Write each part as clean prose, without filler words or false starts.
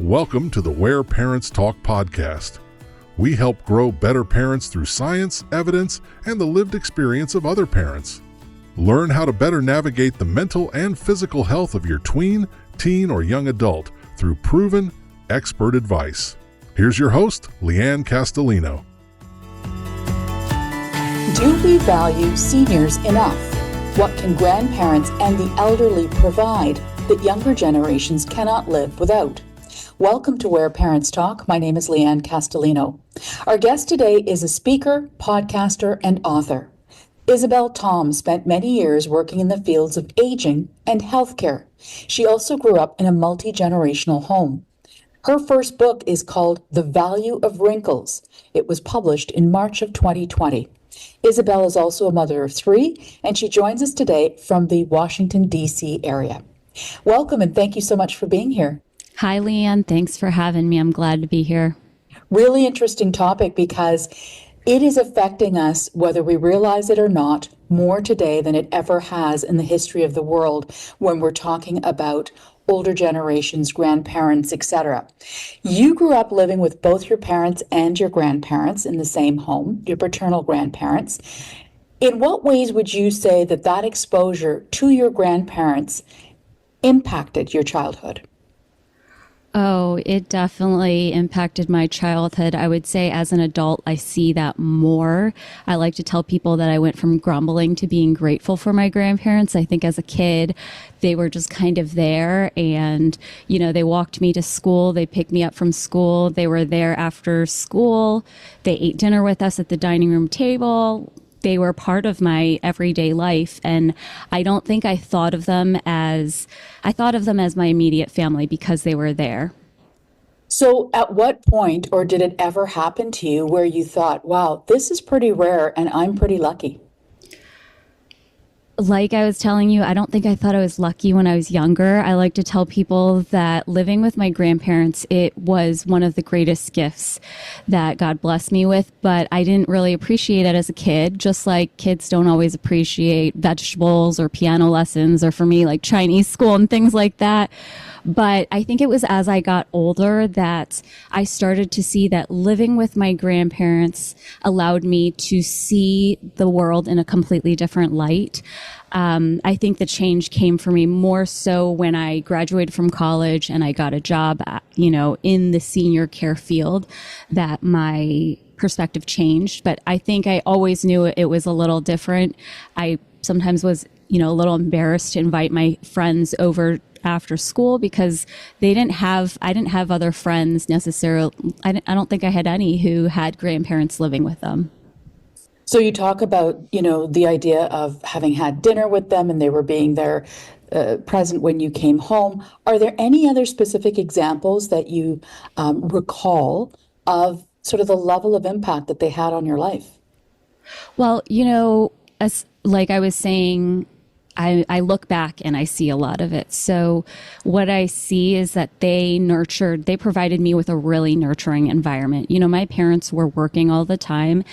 Welcome to the Where Parents Talk podcast. We help grow better parents through science, evidence, and the lived experience of other parents. Learn how to better navigate the mental and physical health of your tween, teen, or young adult through proven, expert advice. Here's your host, Lianne Castelino. Do we value seniors enough? What can grandparents and the elderly provide that younger generations cannot live without? Welcome to Where Parents Talk. My name is Lianne Castelino. Our guest today is a speaker, podcaster, and author. Isabel Tom spent many years working in the fields of aging and healthcare. She also grew up in a multi-generational home. Her first book is called The Value of Wrinkles. It was published in March of 2020. Isabel is also a mother of three, and she joins us today from the Washington, D.C. area. Welcome, and thank you so much for being here. Hi, Lianne. Thanks for having me. I'm glad to be here. Really interesting topic because it is affecting us, whether we realize it or not, more today than it ever has in the history of the world when we're talking about older generations, grandparents, etc. You grew up living with both your parents and your grandparents in the same home, your paternal grandparents. In what ways would you say that that exposure to your grandparents impacted your childhood? Oh, it definitely impacted my childhood. I would say as an adult, I see that more. I like to tell people that I went from grumbling to being grateful for my grandparents. I think as a kid, they were just kind of there and, they walked me to school. They picked me up from school. They were there after school. They ate dinner with us at the dining room table. They were part of my everyday life, and I don't think I thought of them as my immediate family because they were there. So at what point, or did it ever happen to you where you thought, wow, this is pretty rare and I'm pretty lucky? Like I was telling you, I don't think I thought I was lucky when I was younger. I like to tell people that living with my grandparents, it was one of the greatest gifts that God blessed me with, but I didn't really appreciate it as a kid, just like kids don't always appreciate vegetables or piano lessons, or for me, like Chinese school and things like that. But I think it was as I got older that I started to see that living with my grandparents allowed me to see the world in a completely different light. I think the change came for me more so when I graduated from college and I got a job, in the senior care field, that my perspective changed. But I think I always knew it was a little different. I sometimes was, a little embarrassed to invite my friends over after school because I didn't have other friends necessarily. I don't think I had any who had grandparents living with them. So you talk about, the idea of having had dinner with them and they were being there present when you came home. Are there any other specific examples that you recall of sort of the level of impact that they had on your life? Well, as like I was saying, I look back and I see a lot of it. So what I see is that they provided me with a really nurturing environment. My parents were working all the time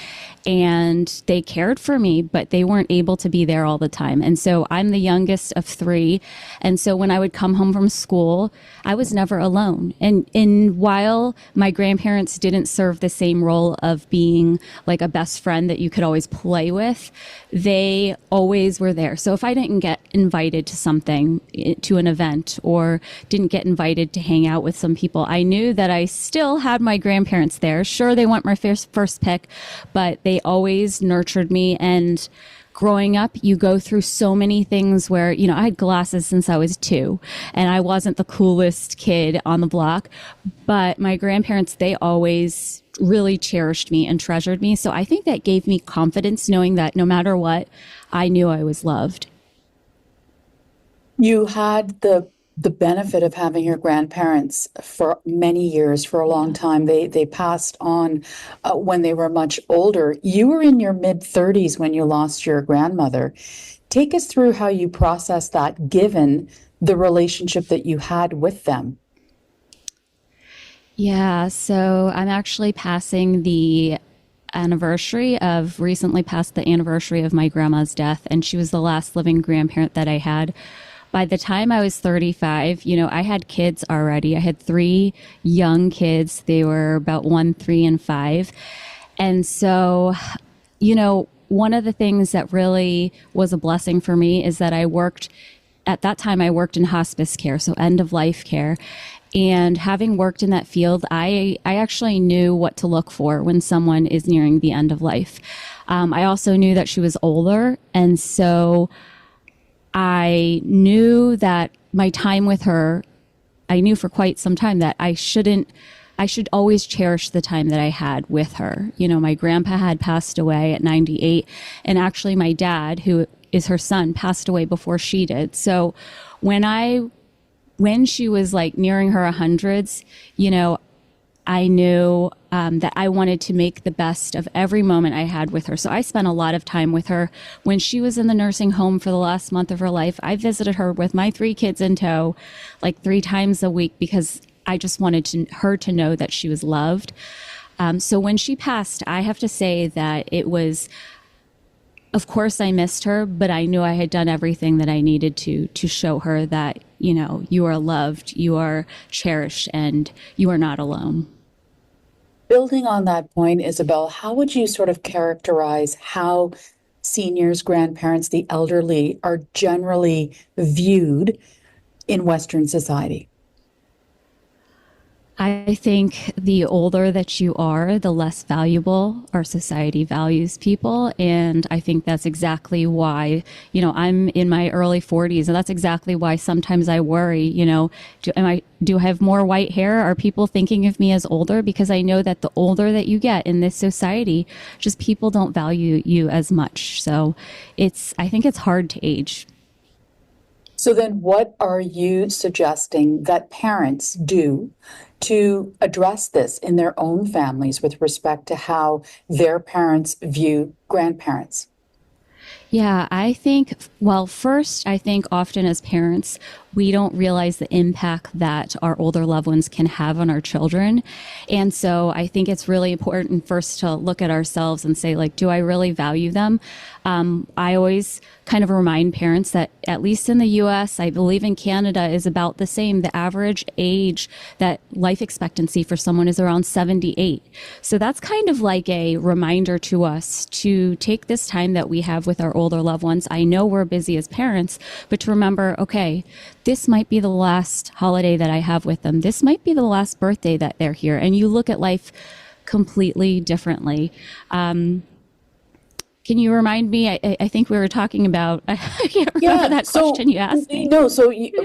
and they cared for me, but they weren't able to be there all the time. And so I'm the youngest of three. And so when I would come home from school, I was never alone. And while my grandparents didn't serve the same role of being like a best friend that you could always play with, they always were there. So if I didn't get invited to something, to an event, or didn't get invited to hang out with some people, I knew that I still had my grandparents there. Sure, they weren't my first pick, but they always nurtured me. And growing up, you go through so many things where, I had glasses since I was 2 and I wasn't the coolest kid on the block, but my grandparents, they always really cherished me and treasured me. So I think that gave me confidence knowing that no matter what, I knew I was loved. You had the benefit of having your grandparents for many years, for a long time. They passed on when they were much older. You were in your mid-30s when you lost your grandmother. Take us through how you processed that, given the relationship that you had with them. Yeah, so I'm actually recently passed the anniversary of my grandma's death, and she was the last living grandparent that I had. by the time I was 35, I had kids already. I had 3 young kids. They were about 1, 3, and 5. And so, one of the things that really was a blessing for me is that at that time I worked in hospice care, so end of life care. And having worked in that field, I actually knew what to look for when someone is nearing the end of life. I also knew that she was older. And so I knew that my time with her, I knew for quite some time that I should always cherish the time that I had with her. My grandpa had passed away at 98, and actually my dad, who is her son, passed away before she did. So when she was like nearing her 100s, I knew that I wanted to make the best of every moment I had with her. So I spent a lot of time with her. When she was in the nursing home for the last month of her life, I visited her with my 3 kids in tow, like 3 times a week, because I just wanted her to know that she was loved. So when she passed, I have to say that it was, of course I missed her, but I knew I had done everything that I needed to show her that, you are loved, you are cherished, and you are not alone. Building on that point, Isabel, how would you sort of characterize how seniors, grandparents, the elderly are generally viewed in Western society? I think the older that you are, the less valuable our society values people. And I think that's exactly why, I'm in my early 40s, and that's exactly why sometimes I worry, do I have more white hair? Are people thinking of me as older? Because I know that the older that you get in this society, just people don't value you as much. So I think it's hard to age. So then what are you suggesting that parents do to address this in their own families with respect to how their parents view grandparents? Yeah, first, I think often as parents, we don't realize the impact that our older loved ones can have on our children. And so I think it's really important first to look at ourselves and say, do I really value them? I always kind of remind parents that at least in the US, I believe in Canada is about the same. The average age, that life expectancy for someone is around 78. So that's kind of like a reminder to us to take this time that we have with our older loved ones. I know we're busy as parents, but to remember, okay, this might be the last holiday that I have with them. This might be the last birthday that they're here. And you look at life completely differently. Can you remind me? I think we were talking about, I can't remember that question you asked me. No,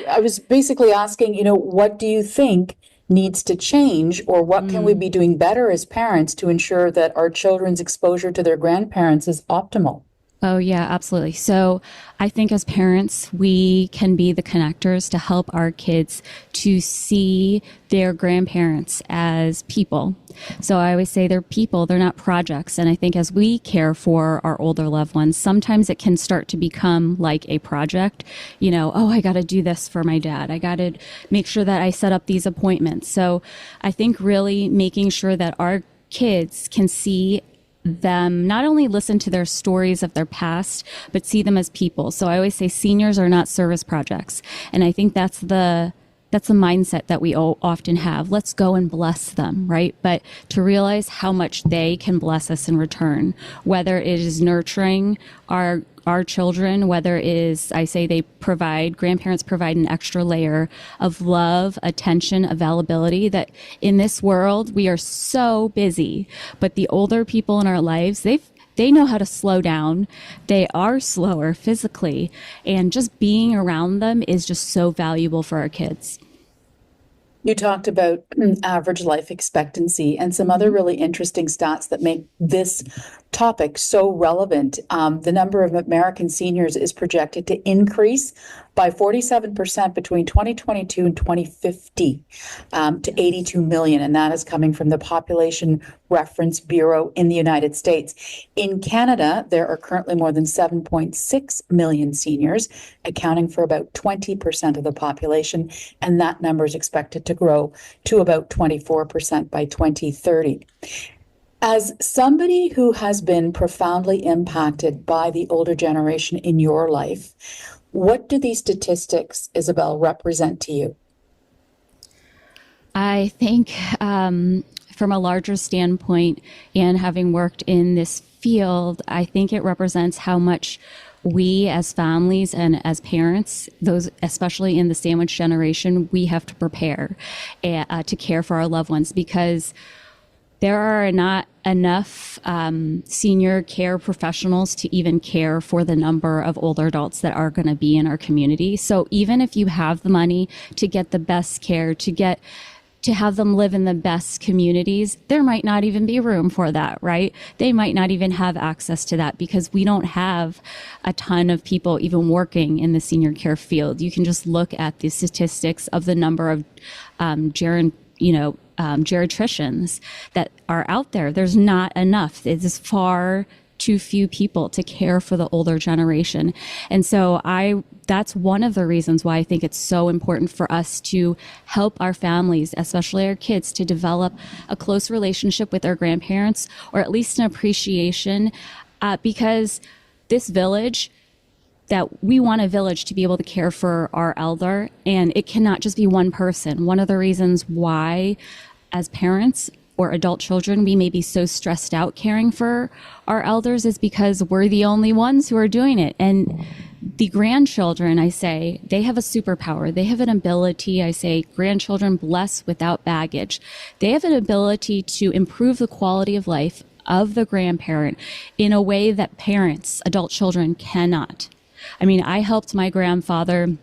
I was basically asking, what do you think needs to change, or what can we be doing better as parents to ensure that our children's exposure to their grandparents is optimal? Oh, yeah, absolutely. So I think as parents, we can be the connectors to help our kids to see their grandparents as people. So I always say they're people, they're not projects. And I think as we care for our older loved ones, sometimes it can start to become like a project. I got to do this for my dad. I got to make sure that I set up these appointments. So I think really making sure that our kids can see them, not only listen to their stories of their past, but see them as people. So I always say seniors are not service projects. And I think that's the mindset that we often have. Let's go and bless them, right? But to realize how much they can bless us in return, whether it is nurturing our children, whether it is, I say grandparents provide an extra layer of love, attention, availability, that in this world, we are so busy, but the older people in our lives, they know how to slow down. They are slower physically, and just being around them is just so valuable for our kids. You talked about average life expectancy and some other really interesting stats that make this topic so relevant. The number of American seniors is projected to increase by 47% between 2022 and 2050 to 82 million. And that is coming from the Population Reference Bureau in the United States. In Canada, there are currently more than 7.6 million seniors, accounting for about 20% of the population. And that number is expected to grow to about 24% by 2030. As somebody who has been profoundly impacted by the older generation in your life, what do these statistics, Isabel, represent to you? I think from a larger standpoint, and having worked in this field, I think it represents how much we as families and as parents, those especially in the sandwich generation, we have to prepare to care for our loved ones, because there are not enough senior care professionals to even care for the number of older adults that are going to be in our community. So even if you have the money to get the best care, to have them live in the best communities, there might not even be room for that, right? They might not even have access to that, because we don't have a ton of people even working in the senior care field. You can just look at the statistics of the number of geriatricians that are out there. There's not enough. It is far too few people to care for the older generation. And so that's one of the reasons why I think it's so important for us to help our families, especially our kids, to develop a close relationship with their grandparents, or at least an appreciation, because this village, that we want a village to be able to care for our elder, and it cannot just be one person. One of the reasons why, as parents or adult children, we may be so stressed out caring for our elders is because we're the only ones who are doing it. And the grandchildren, I say, they have a superpower. They have an ability, I say, grandchildren blessed without baggage. They have an ability to improve the quality of life of the grandparent in a way that parents, adult children, cannot. I mean, I helped my grandfather.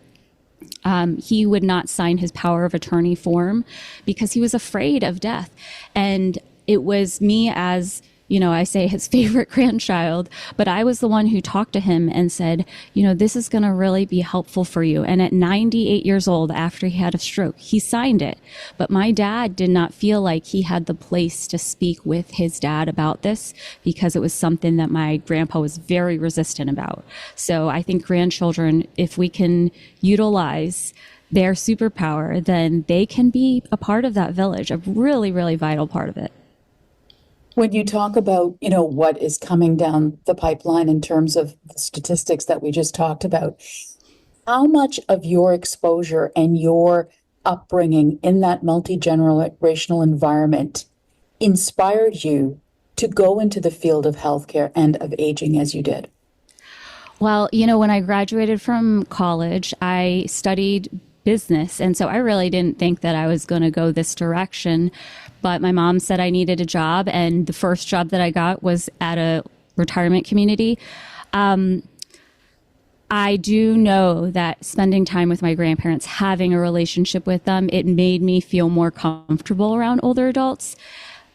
He would not sign his power of attorney form because he was afraid of death. And it was me, as, I say, his favorite grandchild, but I was the one who talked to him and said, this is going to really be helpful for you. And at 98 years old, after he had a stroke, he signed it. But my dad did not feel like he had the place to speak with his dad about this, because it was something that my grandpa was very resistant about. So I think grandchildren, if we can utilize their superpower, then they can be a part of that village, a really, really vital part of it. When you talk about, what is coming down the pipeline in terms of the statistics that we just talked about, how much of your exposure and your upbringing in that multi-generational environment inspired you to go into the field of healthcare and of aging as you did? Well, when I graduated from college, I studied business. And so I really didn't think that I was going to go this direction. But my mom said I needed a job. And the first job that I got was at a retirement community. I do know that spending time with my grandparents, having a relationship with them, it made me feel more comfortable around older adults.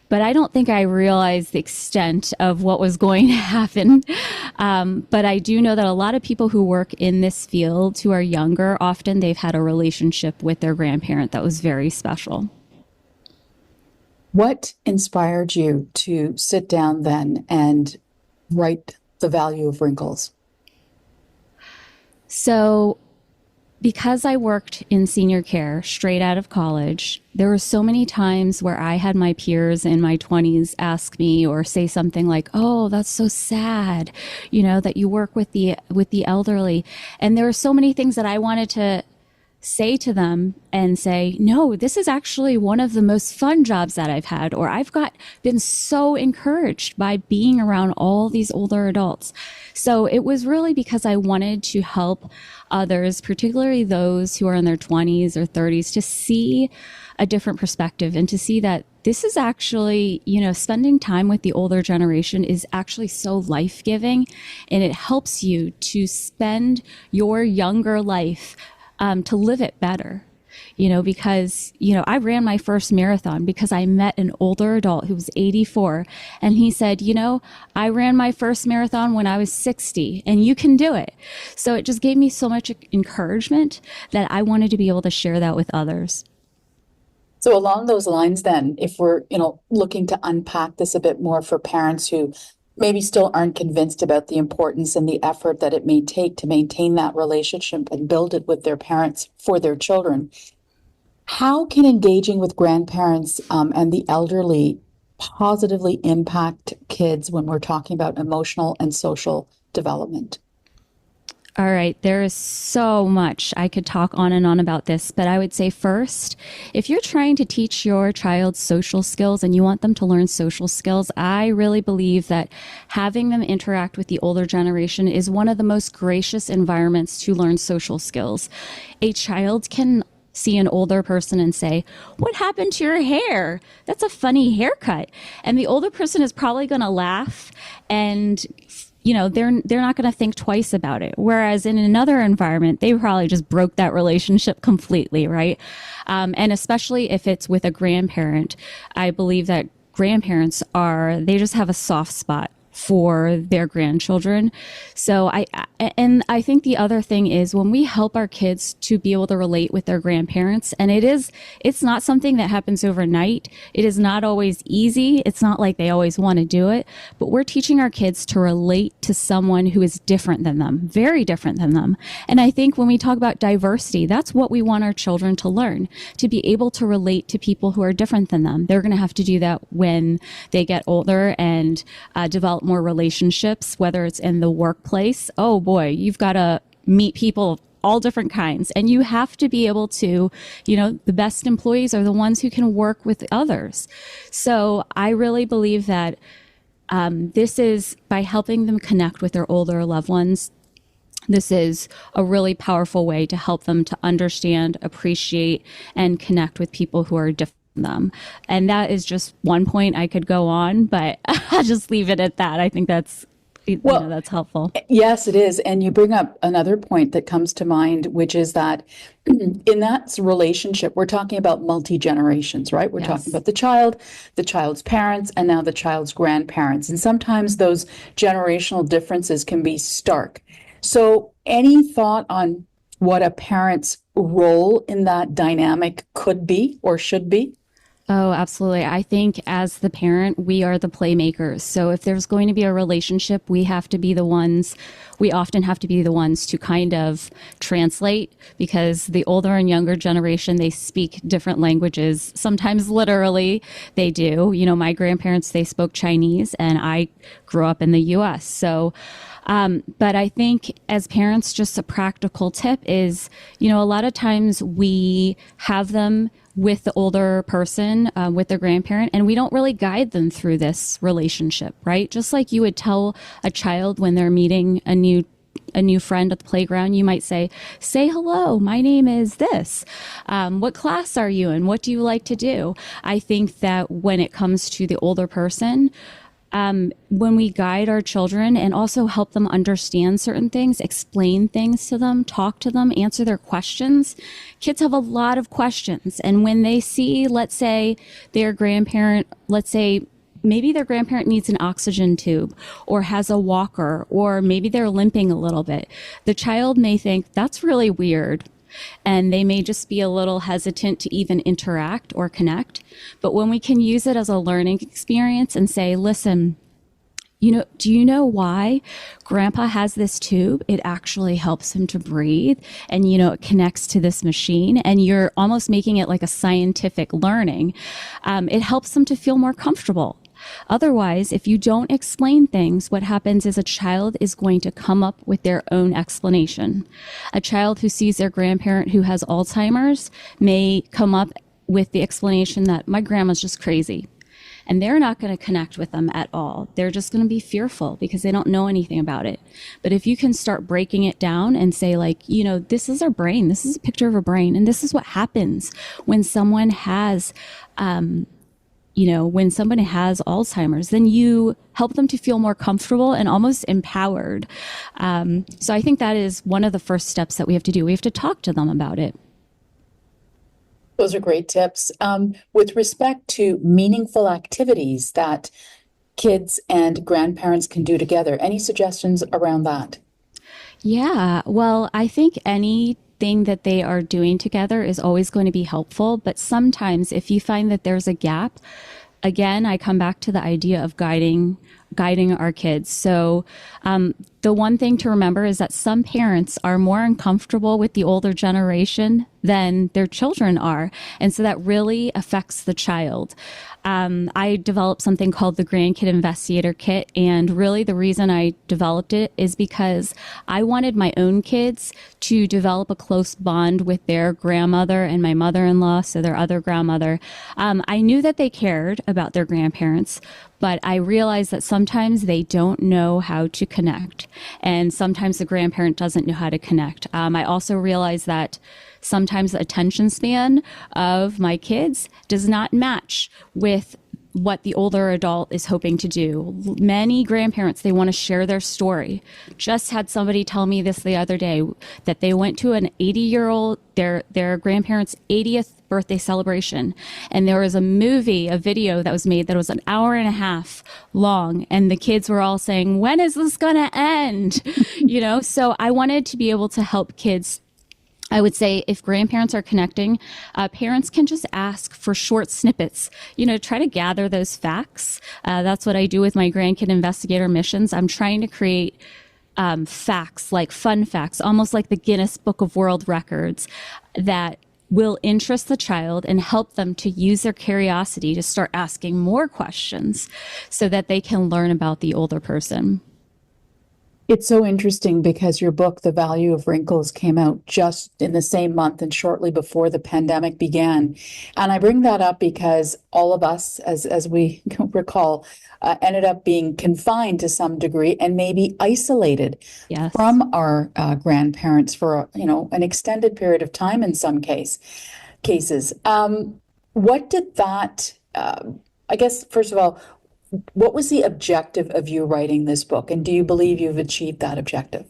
But I don't think I realized the extent of what was going to happen. But I do know that a lot of people who work in this field who are younger, often they've had a relationship with their grandparent that was very special. What inspired you to sit down then and write The Value of Wrinkles? So because I worked in senior care straight out of college, there were so many times where I had my peers in my 20s ask me or say something like, "Oh, that's so sad, that you work with the elderly." And there were so many things that I wanted to say to them and say, "No, this is actually one of the most fun jobs that I've had," or I've been so encouraged by being around all these older adults. So it was really because I wanted to help others, particularly those who are in their 20s or 30s, to see a different perspective and to see that this is actually, spending time with the older generation is actually so life-giving, and it helps you to spend your younger life to live it better. Because, I ran my first marathon because I met an older adult who was 84, and he said, I ran my first marathon when I was 60, and you can do it. So it just gave me so much encouragement that I wanted to be able to share that with others. So along those lines then, if we're, looking to unpack this a bit more for parents who maybe still aren't convinced about the importance and the effort that it may take to maintain that relationship and build it with their parents for their children, how can engaging with grandparents and the elderly positively impact kids when we're talking about emotional and social development? All right, there is so much I could talk on and on about this, but I would say first, if you're trying to teach your child social skills and you want them to learn social skills, I really believe that having them interact with the older generation is one of the most gracious environments to learn social skills. A child can see an older person and say, "What happened to your hair? That's a funny haircut." And the older person is probably going to laugh, and they're not going to think twice about it. Whereas in another environment, they probably just broke that relationship completely, right? And especially if it's with a grandparent, I believe that grandparents they just have a soft spot for their grandchildren. So I think the other thing is when we help our kids to be able to relate with their grandparents, and it's not something that happens overnight. It is not always easy. It's not like they always want to do it, but we're teaching our kids to relate to someone who is different than them, very different than them. And I think when we talk about diversity, that's what we want our children to learn, to be able to relate to people who are different than them. They're going to have to do that when they get older and develop more relationships, whether it's in the workplace. Oh boy, you've got to meet people of all different kinds, and you have to be able to, the best employees are the ones who can work with others. So I really believe that this is by helping them connect with their older loved ones. This is a really powerful way to help them to understand, appreciate, and connect with people who are different them. And that is just one point. I could go on, but I'll just leave it at that. I think that's that's helpful. Yes, it is. And you bring up another point that comes to mind, which is that in that relationship, we're talking about multi-generations, right? We're talking about the child's parents, and now the child's grandparents. And sometimes those generational differences can be stark. So any thought on what a parent's role in that dynamic could be or should be? Oh, absolutely. I think as the parent, we are the playmakers. So if there's going to be a relationship, we often have to be the ones to kind of translate, because the older and younger generation, they speak different languages. Sometimes literally they do. My grandparents, they spoke Chinese, and I grew up in the US. So but I think as parents, just a practical tip is, a lot of times we have them with the older person, with their grandparent, and we don't really guide them through this relationship, right? Just like you would tell a child when they're meeting a new friend at the playground, you might say hello, my name is this. What class are you in? What do you like to do? I think that when it comes to the older person, when we guide our children and also help them understand certain things, explain things to them, talk to them, answer their questions. Kids have a lot of questions. And when they see, let's say, their grandparent, maybe their grandparent needs an oxygen tube or has a walker, or maybe they're limping a little bit, the child may think that's really weird. And they may just be a little hesitant to even interact or connect. But when we can use it as a learning experience and say, listen, do you know why Grandpa has this tube? It actually helps him to breathe. And, it connects to this machine, and you're almost making it like a scientific learning. It helps them to feel more comfortable. Otherwise, if you don't explain things, what happens is a child is going to come up with their own explanation. A child who sees their grandparent who has Alzheimer's may come up with the explanation that my grandma's just crazy. And they're not going to connect with them at all. They're just going to be fearful because they don't know anything about it. But if you can start breaking it down and say, this is our brain. This is a picture of a brain. And this is what happens when someone has when somebody has Alzheimer's, then you help them to feel more comfortable and almost empowered. So I think that is one of the first steps that we have to do. We have to talk to them about it. Those are great tips. With respect to meaningful activities that kids and grandparents can do together, any suggestions around that? Yeah, well, I think anything that they are doing together is always going to be helpful. But sometimes if you find that there's a gap, again, I come back to the idea of guiding guiding our kids. So the one thing to remember is that some parents are more uncomfortable with the older generation than their children are. And so that really affects the child. I developed something called the Grandkid Investigator Kit. And really the reason I developed it is because I wanted my own kids to develop a close bond with their grandmother and my mother-in-law, so their other grandmother. I knew that they cared about their grandparents, but I realized that sometimes they don't know how to connect. And sometimes the grandparent doesn't know how to connect. I also realized that sometimes the attention span of my kids does not match with what the older adult is hoping to do. Many grandparents, they want to share their story. Just had somebody tell me this the other day, that they went to an 80-year-old, their grandparents' 80th birthday celebration. And there was a video that was made that was an hour and a half long. And the kids were all saying, when is this going to end? So I wanted to be able to help kids. I would say if grandparents are connecting, parents can just ask for short snippets, try to gather those facts. That's what I do with my grandkid investigator missions. I'm trying to create facts, like fun facts, almost like the Guinness Book of World Records, that will interest the child and help them to use their curiosity to start asking more questions so that they can learn about the older person. It's so interesting because your book, The Value of Wrinkles, came out just in the same month and shortly before the pandemic began. And I bring that up because all of us, as we recall, ended up being confined to some degree and maybe isolated Yes. from our grandparents for an extended period of time in some cases. What did that, I guess, first of all, what was the objective of you writing this book? And do you believe you've achieved that objective?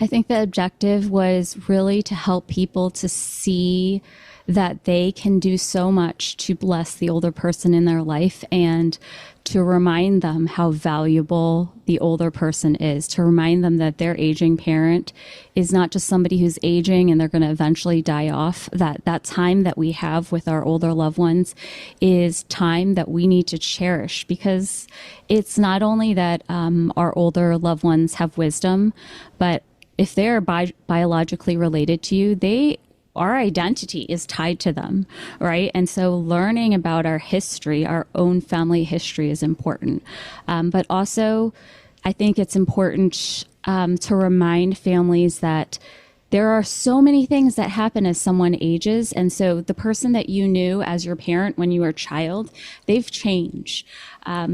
I think the objective was really to help people to see that they can do so much to bless the older person in their life, and to remind them how valuable the older person is, to remind them that their aging parent is not just somebody who's aging and they're going to eventually die off. That time that we have with our older loved ones is time that we need to cherish, because it's not only that our older loved ones have wisdom, but if they're biologically related to you, our identity is tied to them, right? And so learning about our history, our own family history, is important. But also, I think it's important to remind families that there are so many things that happen as someone ages. And so the person that you knew as your parent when you were a child, they've changed.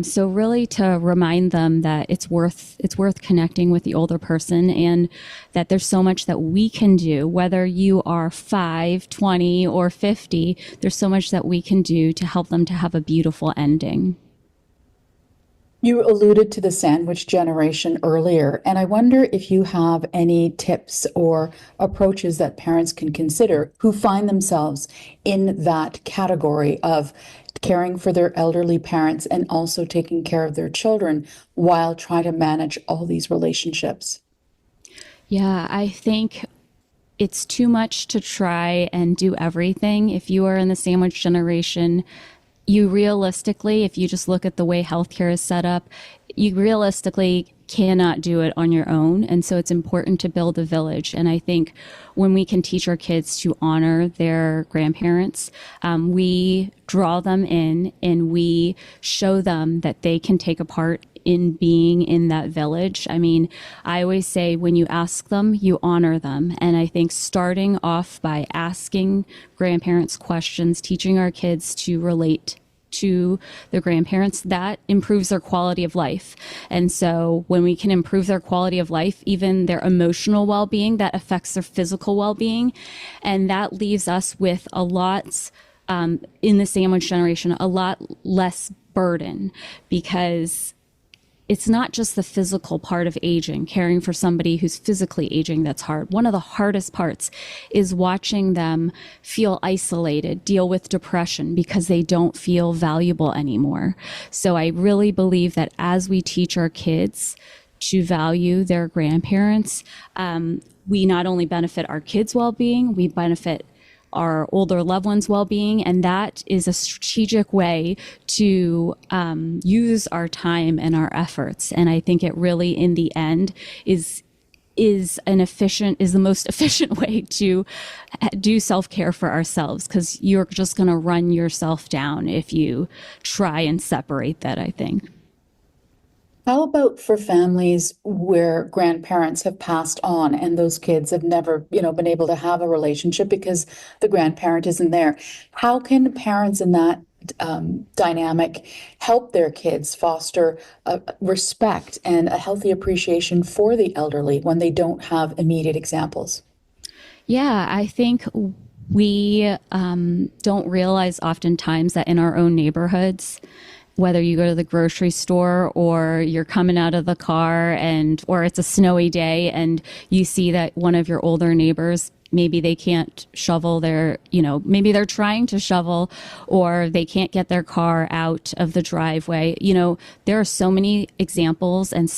So really to remind them that it's worth connecting with the older person, and that there's so much that we can do, whether you are 5, 20, or 50, there's so much that we can do to help them to have a beautiful ending. You alluded to the sandwich generation earlier, and I wonder if you have any tips or approaches that parents can consider who find themselves in that category of caring for their elderly parents and also taking care of their children while trying to manage all these relationships. Yeah, I think it's too much to try and do everything. If you are in the sandwich generation, you realistically, if you just look at the way healthcare is set up, you realistically cannot do it on your own. And so it's important to build a village. And I think when we can teach our kids to honor their grandparents, we draw them in and we show them that they can take a part in being in that village. I mean, I always say when you ask them, you honor them. And I think starting off by asking grandparents questions, teaching our kids to relate to the grandparents, that improves their quality of life. And so when we can improve their quality of life, even their emotional well-being, that affects their physical well-being. And that leaves us with a lot, in the sandwich generation, a lot less burden, because it's not just the physical part of aging, caring for somebody who's physically aging that's hard. One of the hardest parts is watching them feel isolated, deal with depression because they don't feel valuable anymore. So I really believe that as we teach our kids to value their grandparents, we not only benefit our kids' well-being, we benefit our older loved ones' well-being, and that is a strategic way to use our time and our efforts. And I think it really, in the end, is the most efficient way to do self-care for ourselves, because you're just going to run yourself down if you try and separate that, I think. How about for families where grandparents have passed on and those kids have never, been able to have a relationship because the grandparent isn't there? How can parents in that dynamic help their kids foster respect and a healthy appreciation for the elderly when they don't have immediate examples? Yeah, I think we don't realize oftentimes that in our own neighborhoods, whether you go to the grocery store or you're coming out of the car or it's a snowy day and you see that one of your older neighbors, maybe they can't shovel maybe they're trying to shovel or they can't get their car out of the driveway. There are so many examples and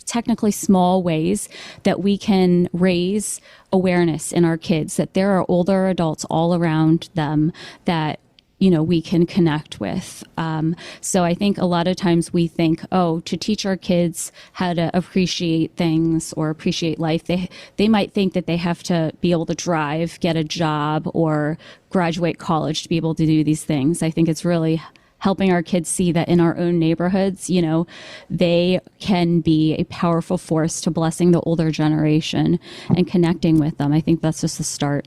technically small ways that we can raise awareness in our kids that there are older adults all around them that we can connect with. So I think a lot of times we think, to teach our kids how to appreciate things or appreciate life, they might think that they have to be able to drive, get a job, or graduate college to be able to do these things. I think it's really helping our kids see that in our own neighborhoods, they can be a powerful force to blessing the older generation and connecting with them. I think that's just the start.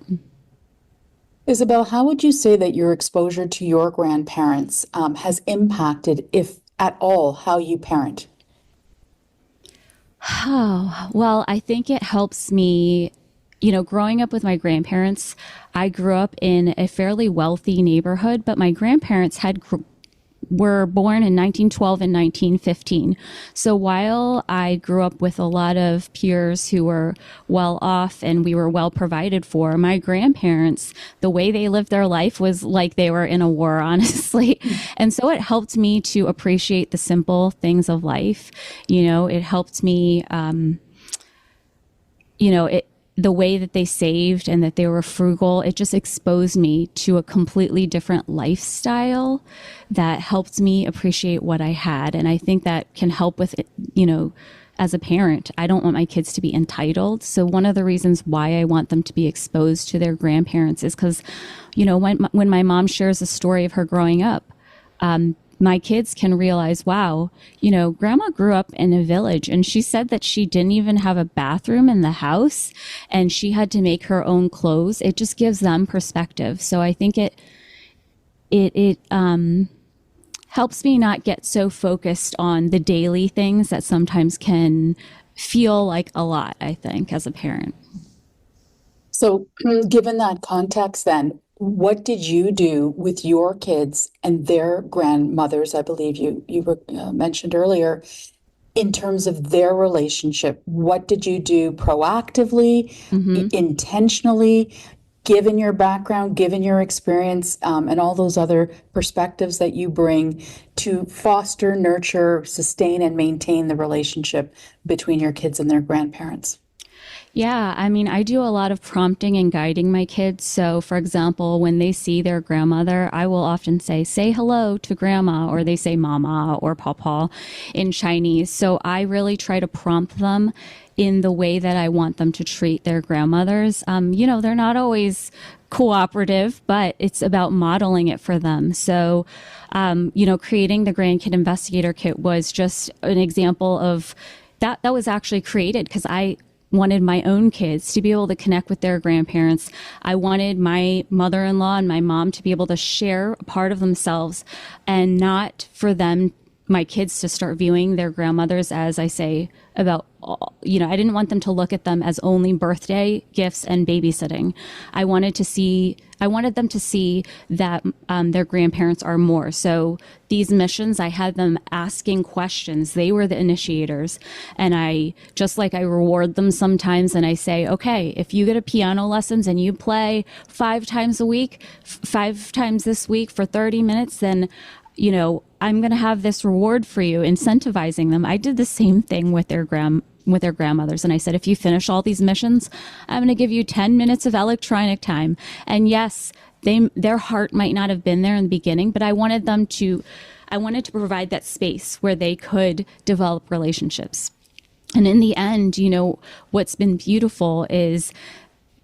Isabel, how would you say that your exposure to your grandparents has impacted, if at all, how you parent? Oh, well, I think it helps me, growing up with my grandparents. I grew up in a fairly wealthy neighborhood, but my grandparents were born in 1912 and 1915. So while I grew up with a lot of peers who were well off and we were well provided for, my grandparents, the way they lived their life was like they were in a war, honestly. And so it helped me to appreciate the simple things of life. It helped me, the way that they saved and that they were frugal, it just exposed me to a completely different lifestyle that helped me appreciate what I had. And I think that can help with, as a parent, I don't want my kids to be entitled. So one of the reasons why I want them to be exposed to their grandparents is because, when my mom shares a story of her growing up, my kids can realize, wow, grandma grew up in a village and she said that she didn't even have a bathroom in the house and she had to make her own clothes. It just gives them perspective. So I think it helps me not get so focused on the daily things that sometimes can feel like a lot, I think, as a parent. So given that context then, what did you do with your kids and their grandmothers, I believe you mentioned earlier, in terms of their relationship? What did you do proactively, intentionally, given your background, given your experience, and all those other perspectives that you bring to foster, nurture, sustain, and maintain the relationship between your kids and their grandparents? Yeah, I do a lot of prompting and guiding my kids. So, for example, when they see their grandmother, I will often say hello to grandma, or they say mama or papa in Chinese. So I really try to prompt them in the way that I want them to treat their grandmothers. They're not always cooperative, but it's about modeling it for them. So, creating the Grandkid Investigator Kit was just an example of that. That was actually created because I wanted my own kids to be able to connect with their grandparents. I wanted my mother-in-law and my mom to be able to share a part of themselves and not for them, my kids, to start viewing their grandmothers as, I say, about, I didn't want them to look at them as only birthday gifts and babysitting. I wanted them to see that their grandparents are more. So these missions, I had them asking questions. They were the initiators. And I reward them sometimes and I say, okay, if you get a piano lessons and you play 5 times this week for 30 minutes, then I'm going to have this reward for you, incentivizing them. I did the same thing with their with their grandmothers. And I said, if you finish all these missions, I'm going to give you 10 minutes of electronic time. And yes, their heart might not have been there in the beginning, but I wanted to provide that space where they could develop relationships. And in the end, what's been beautiful is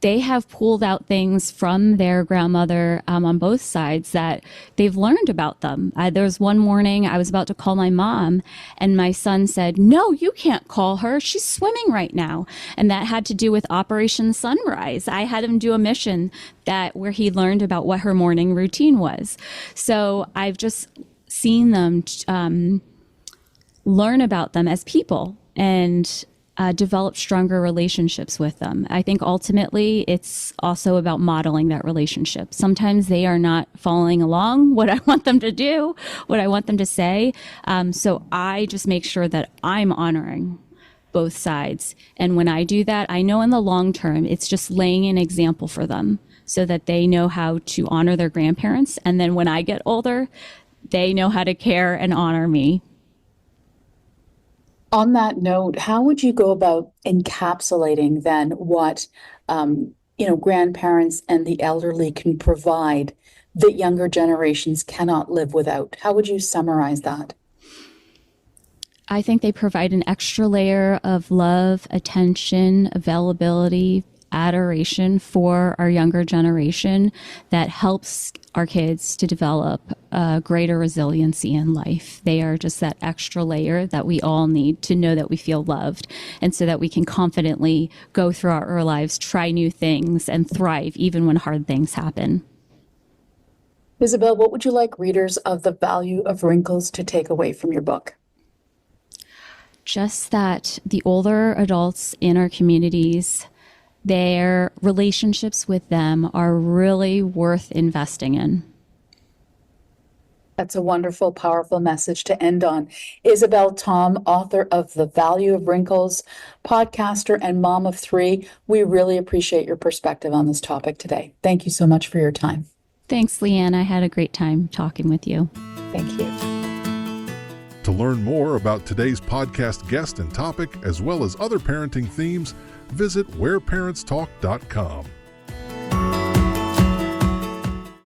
they have pulled out things from their grandmother on both sides that they've learned about them. There was one morning I was about to call my mom, and my son said, "No, you can't call her. She's swimming right now." And that had to do with Operation Sunrise. I had him do a mission where he learned about what her morning routine was. So I've just seen them learn about them as people and develop stronger relationships with them. I think ultimately it's also about modeling that relationship. Sometimes they are not following along what I want them to do, what I want them to say. So I just make sure that I'm honoring both sides. And when I do that, I know in the long term, it's just laying an example for them so that they know how to honor their grandparents. And then when I get older, they know how to care and honor me. On that note, how would you go about encapsulating then what grandparents and the elderly can provide that younger generations cannot live without? How would you summarize that? I think they provide an extra layer of love, attention, availability, adoration for our younger generation that helps our kids to develop a greater resiliency in life. They are just that extra layer that we all need to know that we feel loved, and so that we can confidently go through our lives, try new things, and thrive even when hard things happen. Isabel, what would you like readers of The Value of Wrinkles to take away from your book? Just that the older adults in our communities, their relationships with them are really worth investing in. That's a wonderful, powerful message to end on. Isabel Tom, author of The Value of Wrinkles, podcaster and mom of 3. We really appreciate your perspective on this topic today. Thank you so much for your time. Thanks, Lianne. I had a great time talking with you. Thank you. To learn more about today's podcast guest and topic, as well as other parenting themes, visit whereparentstalk.com.